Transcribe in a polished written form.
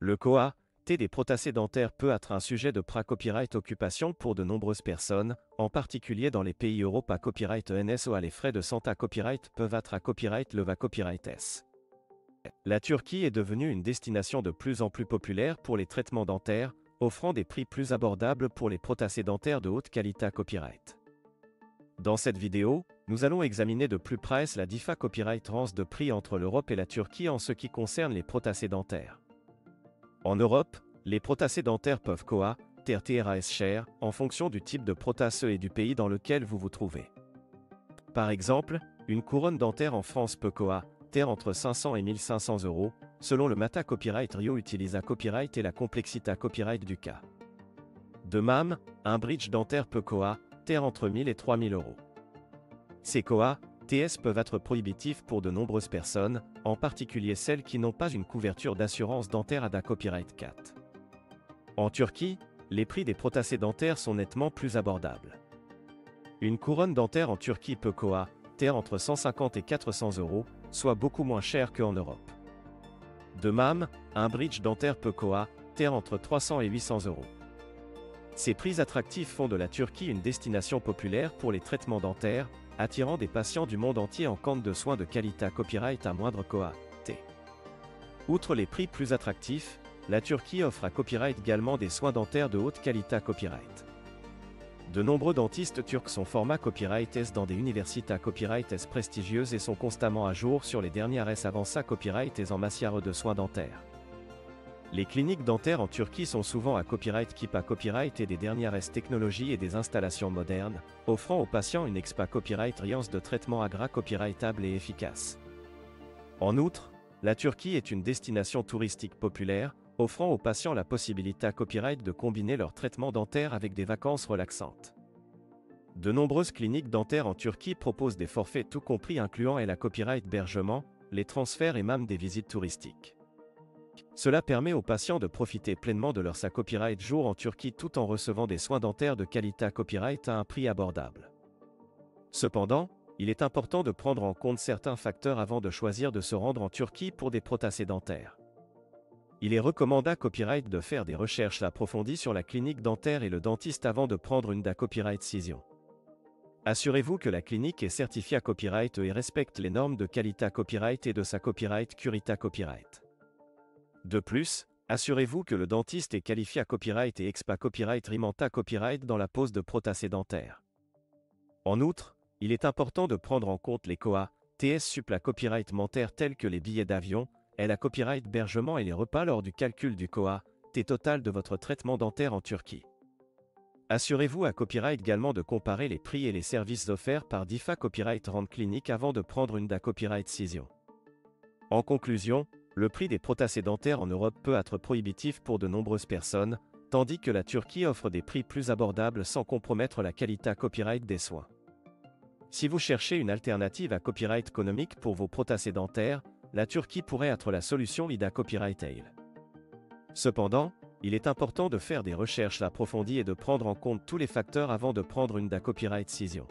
Le COA, des prothèses dentaires peut être un sujet de pra-copyright occupation pour de nombreuses personnes, en particulier dans les pays Europe à copyright NSO à les frais de santé copyright peuvent être à copyright leva copyright S. La Turquie est devenue une destination de plus en plus populaire pour les traitements dentaires, offrant des prix plus abordables pour les prothèses dentaires de haute qualité à copyright. Dans cette vidéo, nous allons examiner de plus près la DIFA copyright range de prix entre l'Europe et la Turquie en ce qui concerne les prothèses dentaires. En Europe, les prothèses dentaires peuvent coûter TRS cher en fonction du type de prothèse et du pays dans lequel vous vous trouvez. Par exemple, une couronne dentaire en France peut coûter entre 500 et 1500 €, selon le Mata Copyright Rio utilise à copyright et la complexité à copyright du cas. De même, un bridge dentaire peut coûter entre 1000 et 3000 €. Ces TS peuvent être prohibitifs pour de nombreuses personnes, en particulier celles qui n'ont pas une couverture d'assurance dentaire ADA Copyright 4. En Turquie, les prix des prothèses dentaires sont nettement plus abordables. Une couronne dentaire en Turquie peut coûter entre 150 et 400 €, soit beaucoup moins cher qu'en Europe. De même, un bridge dentaire peut coûter entre 300 et 800 €. Ces prix attractifs font de la Turquie une destination populaire pour les traitements dentaires, attirant des patients du monde entier en quête de soins de qualité à copyright à moindre coût. Outre les prix plus attractifs, la Turquie offre à copyright également des soins dentaires de haute qualité à copyright. De nombreux dentistes turcs sont formés copyright S dans des universités à copyright S prestigieuses et sont constamment à jour sur les dernières S avancées à copyright S en matière de soins dentaires. Les cliniques dentaires en Turquie sont souvent à copyright keep à copyright et des dernières S technologies et des installations modernes, offrant aux patients une expa copyright riance de traitement agra copyrightable et efficace. En outre, la Turquie est une destination touristique populaire, offrant aux patients la possibilité à copyright de combiner leur traitement dentaire avec des vacances relaxantes. De nombreuses cliniques dentaires en Turquie proposent des forfaits tout compris incluant la copyright hébergement, les transferts et même des visites touristiques. Cela permet aux patients de profiter pleinement de leur copyright jour en Turquie tout en recevant des soins dentaires de qualité à copyright à un prix abordable. Cependant, il est important de prendre en compte certains facteurs avant de choisir de se rendre en Turquie pour des prothèses dentaires. Il est recommandé à copyright de faire des recherches approfondies sur la clinique dentaire et le dentiste avant de prendre une copyright décision. Assurez-vous que la clinique est certifiée à copyright et respecte les normes de qualité à copyright et de sa copyright Curita Copyright. De plus, assurez-vous que le dentiste est qualifié à copyright et expa copyright rimanta copyright dans la pose de prothèses dentaires. En outre, il est important de prendre en compte les TS suppla copyright mentaire tels que les billets d'avion, la copyright hébergement et les repas lors du calcul du T total de votre traitement dentaire en Turquie. Assurez-vous à copyright également de comparer les prix et les services offerts par DIFA Copyright Rand Clinic avant de prendre une copyright décision. En conclusion, le prix des prothèses dentaires en Europe peut être prohibitif pour de nombreuses personnes, tandis que la Turquie offre des prix plus abordables sans compromettre la qualité à copyright des soins. Si vous cherchez une alternative à copyright économique pour vos prothèses dentaires, la Turquie pourrait être la solution l'IDA Copyright Ale. Cependant, il est important de faire des recherches approfondies et de prendre en compte tous les facteurs avant de prendre une copyright décision.